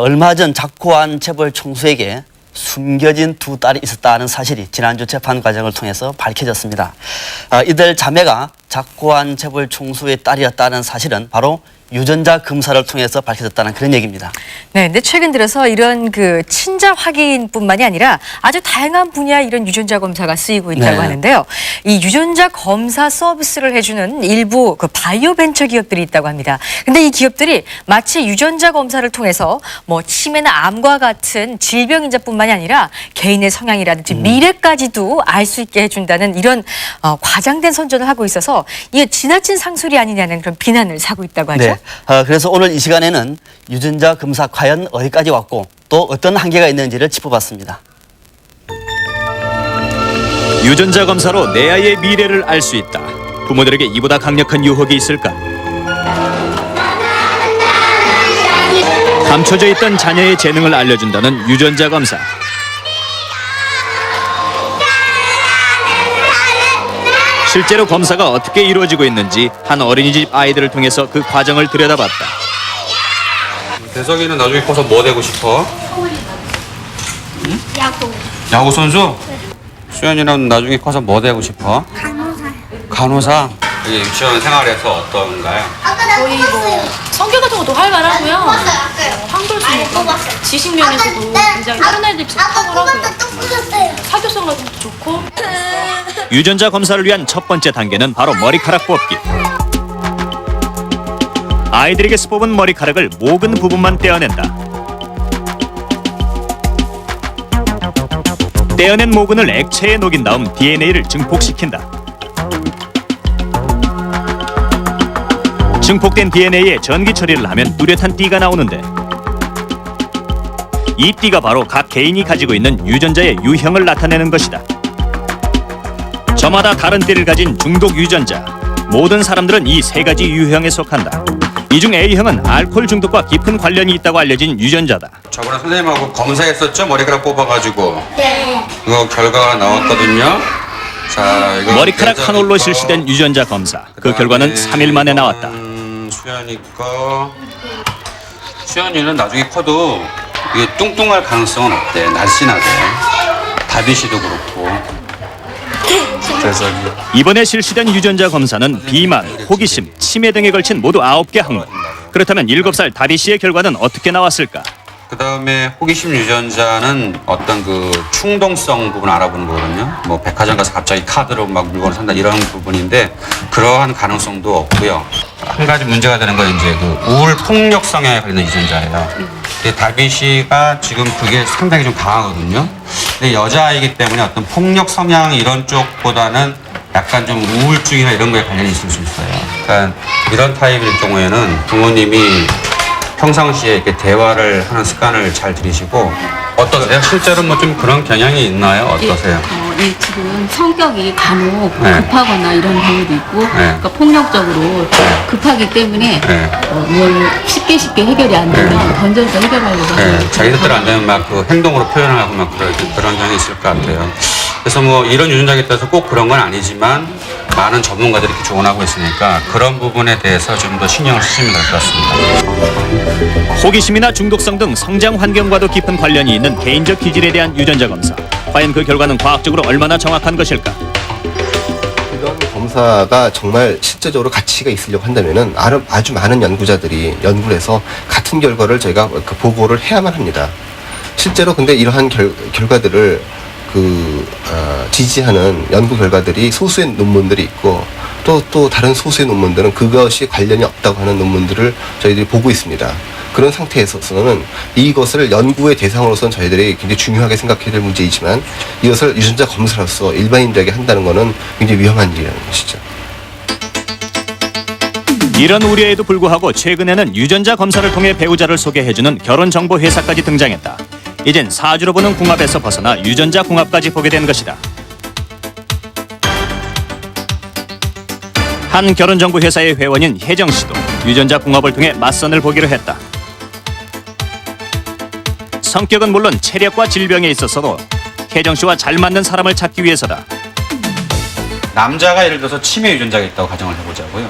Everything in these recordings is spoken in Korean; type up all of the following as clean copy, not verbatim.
얼마 전 작고한 재벌 총수에게 숨겨진 두 딸이 있었다는 사실이 지난주 재판 과정을 통해서 밝혀졌습니다. 이들 자매가 작고한 재벌 총수의 딸이었다는 사실은 바로 유전자 검사를 통해서 밝혀졌다는 그런 얘기입니다. 네, 근데 최근 들어서 이런 그 친자 확인뿐만이 아니라 아주 다양한 분야의 이런 유전자 검사가 쓰이고 있다고 하는데요. 이 유전자 검사 서비스를 해주는 일부 그 바이오 벤처 기업들이 있다고 합니다. 근데 이 기업들이 마치 유전자 검사를 통해서 뭐 치매나 암과 같은 질병 인자뿐만이 아니라 개인의 성향이라든지 미래까지도 알 수 있게 해준다는 이런 과장된 선전을 하고 있어서 이게 지나친 상술이 아니냐는 그런 비난을 사고 있다고 하죠. 네. 그래서 오늘 이 시간에는 유전자 검사 과연 어디까지 왔고 또 어떤 한계가 있는지를 짚어봤습니다. 유전자 검사로 내 아이의 미래를 알 수 있다. 부모들에게 이보다 강력한 유혹이 있을까? 감춰져 있던 자녀의 재능을 알려준다는 유전자 검사. 실제로 검사가 어떻게 이루어지고 있는지 한 어린이집 아이들을 통해서 그 과정을 들여다봤다. 대석이는 나중에 커서 뭐 되고 싶어? 응? 야구 선수? 네. 수연이는 나중에 커서 뭐 되고 싶어? 간호사. 여기 유치원 생활에서 어떤가요? 거의 뭐 성격 같은 것도 활발하고요. 한글수니까 지식 면에서도 굉장히 다른 애들 비슷 탁월하고요. 사교성 같은 것도 좋고. 유전자 검사를 위한 첫 번째 단계는 바로 머리카락 뽑기. 아이들에게서 뽑은 머리카락을 모근 부분만 떼어낸다. 떼어낸 모근을 액체에 녹인 다음 DNA를 증폭시킨다. 증폭된 DNA에 전기 처리를 하면 뚜렷한 띠가 나오는데 이 띠가 바로 각 개인이 가지고 있는 유전자의 유형을 나타내는 것이다. 저마다 다른 띠를 가진 중독 유전자. 모든 사람들은 이 세 가지 유형에 속한다. 이 중 A형은 알코올 중독과 깊은 관련이 있다고 알려진 유전자다. 저번에 선생님하고 검사했었죠? 머리카락 뽑아가지고. 네. 이거 결과가 나왔거든요. 자, 이거 머리카락 한 올로 실시된 유전자 검사. 그 결과는 3일 만에 나왔다. 수연이 거. 수연이는 나중에 커도 이게 뚱뚱할 가능성은 없대. 날씬하대. 다비씨도 그렇고. 이번에 실시된 유전자 검사는 비만, 호기심, 치매 등에 걸친 모두 9개 항목. 그렇다면 7살 다비 씨의 결과는 어떻게 나왔을까? 그 다음에 호기심 유전자는 어떤 그 충동성 부분 알아보는 거거든요. 뭐 백화점 가서 갑자기 카드로 막 물건을 산다 이런 부분인데 그러한 가능성도 없고요. 한 가지 문제가 되는 건 이제 그 우울 폭력 성향에 관련된 유전자예요. 근데 다비 씨가 지금 그게 상당히 좀 강하거든요. 근데 여자이기 때문에 어떤 폭력 성향 이런 쪽보다는 약간 좀 우울증이나 이런 거에 관련이 있을 수 있어요. 그러니까 이런 타입일 경우에는 부모님이 평상시에 이렇게 대화를 하는 습관을 잘 들이시고 어떠세요? 실제로 뭐 좀 그런 경향이 있나요? 어떠세요? 예, 지금 성격이 간혹 급하거나 이런 경우도 있고 그러니까 폭력적으로 급하기 때문에 뭘 쉽게 해결이 안 되면 던져서 해결하려고 하고 자기 뜻대로 안 되면 막 그 행동으로 표현하고 막 그런 경향이 있을 것 같아요. 그래서 뭐 이런 유전자에 따라서 꼭 그런 건 아니지만 많은 전문가들이 이렇게 조언하고 있으니까 그런 부분에 대해서 좀 더 신경을 쓰시면 될 것 같습니다. 호기심이나 중독성 등 성장 환경과도 깊은 관련이 있는 개인적 기질에 대한 유전자 검사. 과연 그 결과는 과학적으로 얼마나 정확한 것일까? 이런 검사가 정말 실제적으로 가치가 있으려고 한다면은 아주 많은 연구자들이 연구를 해서 같은 결과를 저희가 그 보고를 해야만 합니다. 실제로 근데 이러한 결과들을 지지하는 연구 결과들이 소수의 논문들이 있고 또 다른 소수의 논문들은 그것이 관련이 없다고 하는 논문들을 저희들이 보고 있습니다. 그런 상태에서는 이것을 연구의 대상으로서는 저희들이 굉장히 중요하게 생각해야 될 문제이지만 이것을 유전자 검사로서 일반인들에게 한다는 것은 굉장히 위험한 일이라는 것이죠. 이런 우려에도 불구하고 최근에는 유전자 검사를 통해 배우자를 소개해주는 결혼정보 회사까지 등장했다. 이젠 사주로 보는 궁합에서 벗어나 유전자 궁합까지 보게 된 것이다. 한 결혼정보 회사의 회원인 혜정 씨도 유전자 궁합을 통해 맞선을 보기로 했다. 성격은 물론 체력과 질병에 있어서도 혜정 씨와 잘 맞는 사람을 찾기 위해서다. 남자가 예를 들어서 치매 유전자가 있다고 가정을 해보자고요.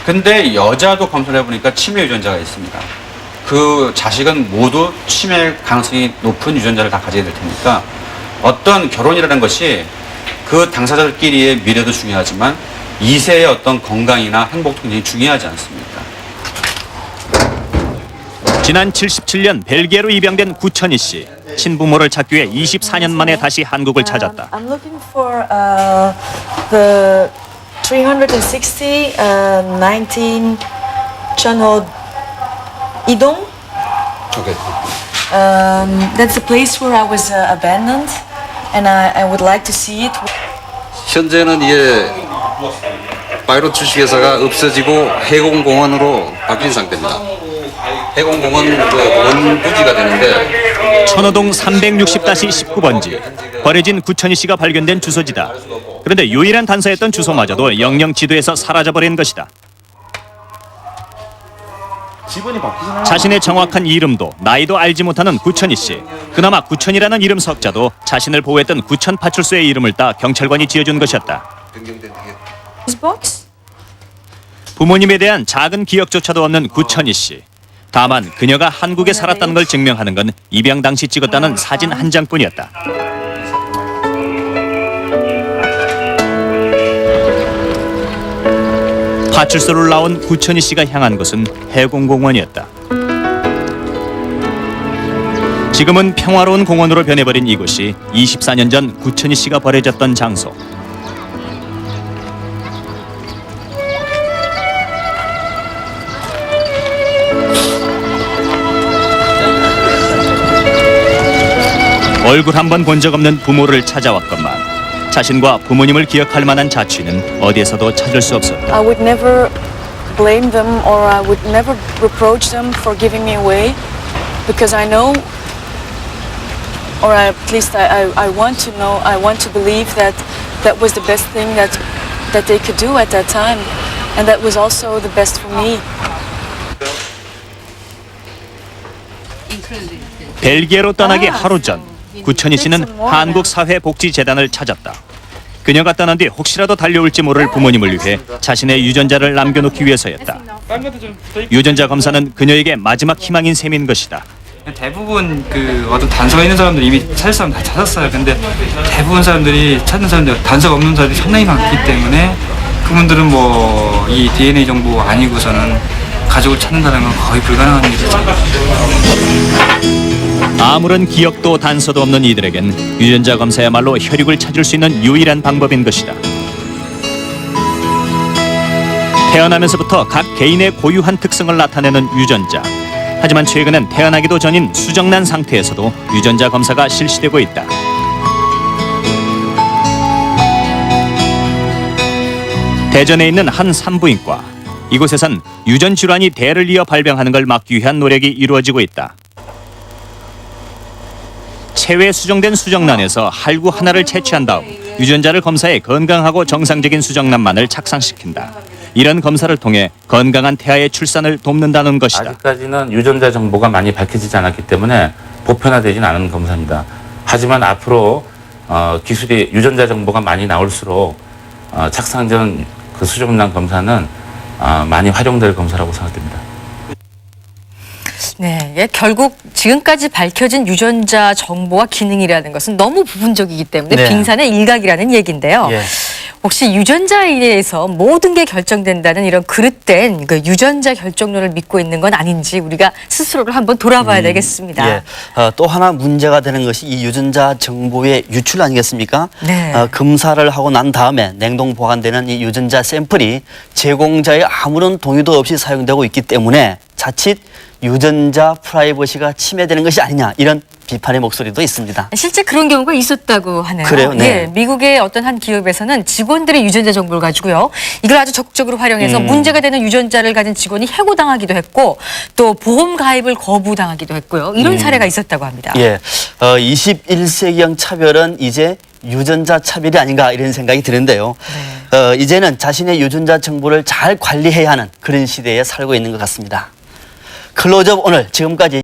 근데 여자도 검사를 해보니까 치매 유전자가 있습니다. 그 자식은 모두 치매 가능성이 높은 유전자를 다 가지게 될 테니까 어떤 결혼이라는 것이 그 당사자들끼리의 미래도 중요하지만 2세의 어떤 건강이나 행복도 굉장히 중요하지 않습니까? 지난 77년 벨기에로 입양된 구천희 씨. 친부모를 찾기 위해 24년 만에 다시 한국을 찾았다. I'm looking for the 360 19 Chonho Idong. Okay. That's the place where I was abandoned, and I would like to see it. 현재는 이게 바이오 주식회사가 없어지고 해공공원으로 바뀐 상태입니다. 해공공원 원부지가 되는데 천호동 360-19번지. 버려진 구천희 씨가 발견된 주소지다. 그런데 유일한 단서였던 주소마저도 영영 지도에서 사라져버린 것이다. 자신의 정확한 이름도 나이도 알지 못하는 구천희 씨. 그나마 구천이라는 이름 석자도 자신을 보호했던 구천 파출소의 이름을 따 경찰관이 지어준 것이었다. This box? 부모님에 대한 작은 기억조차도 없는 구천희 씨. 다만 그녀가 한국에 살았다는 걸 증명하는 건 입양 당시 찍었다는 사진 한 장뿐이었다. 파출소를 나온 구천희 씨가 향한 곳은 해공공원이었다. 지금은 평화로운 공원으로 변해버린 이곳이 24년 전 구천희 씨가 버려졌던 장소. 얼굴 한 번 본 적 없는 부모를 찾아왔건만 자신과 부모님을 기억할 만한 자취는 어디에서도 찾을 수 없었다. I would never blame them or I would never reproach them for giving me away because I know, or at least I want to know, I want to believe that that was the best thing that they could do at that time, and that was also the best for me. 벨기에로 떠나기 하루 전 구천희 씨는 한국사회복지재단을 찾았다. 그녀가 떠난 뒤 혹시라도 달려올지 모를 부모님을 위해 자신의 유전자를 남겨놓기 위해서였다. 유전자 검사는 그녀에게 마지막 희망인 셈인 것이다. 대부분 그 어떤 단서가 있는 사람들 이미 찾을 사람 다 찾았어요. 근데 대부분 사람들이 찾는 사람들 단서가 없는 사람들이 상당히 많기 때문에 그분들은 뭐 이 DNA 정보 아니고서는 가족을 찾는다는 건 거의 불가능한 일이죠. 아무런 기억도 단서도 없는 이들에겐 유전자 검사야말로 혈육을 찾을 수 있는 유일한 방법인 것이다. 태어나면서부터 각 개인의 고유한 특성을 나타내는 유전자. 하지만 최근엔 태어나기도 전인 수정란 상태에서도 유전자 검사가 실시되고 있다. 대전에 있는 한 산부인과. 이곳에선 유전 질환이 대를 이어 발병하는 걸 막기 위한 노력이 이루어지고 있다. 체외 수정된 수정란에서 할구 하나를 채취한 다음 유전자를 검사해 건강하고 정상적인 수정란만을 착상시킨다. 이런 검사를 통해 건강한 태아의 출산을 돕는다는 것이다. 아직까지는 유전자 정보가 많이 밝혀지지 않았기 때문에 보편화되진 않은 검사입니다. 하지만 앞으로 기술이 유전자 정보가 많이 나올수록 착상 전 그 수정란 검사는 많이 활용될 검사라고 생각됩니다. 네, 예, 결국 지금까지 밝혀진 유전자 정보와 기능이라는 것은 너무 부분적이기 때문에 네. 빙산의 일각이라는 얘기인데요. 예. 혹시 유전자에 의해서 모든 게 결정된다는 이런 그릇된 그 유전자 결정론을 믿고 있는 건 아닌지 우리가 스스로를 한번 돌아봐야 되겠습니다. 예. 또 하나 문제가 되는 것이 이 유전자 정보의 유출 아니겠습니까? 네. 검사를 하고 난 다음에 냉동 보관되는 이 유전자 샘플이 제공자의 아무런 동의도 없이 사용되고 있기 때문에 자칫 유전자 프라이버시가 침해되는 것이 아니냐 이런 비판의 목소리도 있습니다. 실제 그런 경우가 있었다고 하네요. 그래요? 네. 예, 미국의 어떤 한 기업에서는 직원들의 유전자 정보를 가지고요. 이걸 아주 적극적으로 활용해서 문제가 되는 유전자를 가진 직원이 해고당하기도 했고 또 보험 가입을 거부당하기도 했고요. 이런 사례가 있었다고 합니다. 예, 21세기형 차별은 이제 유전자 차별이 아닌가 이런 생각이 드는데요. 이제는 자신의 유전자 정보를 잘 관리해야 하는 그런 시대에 살고 있는 것 같습니다. 클로즈업 오늘 지금까지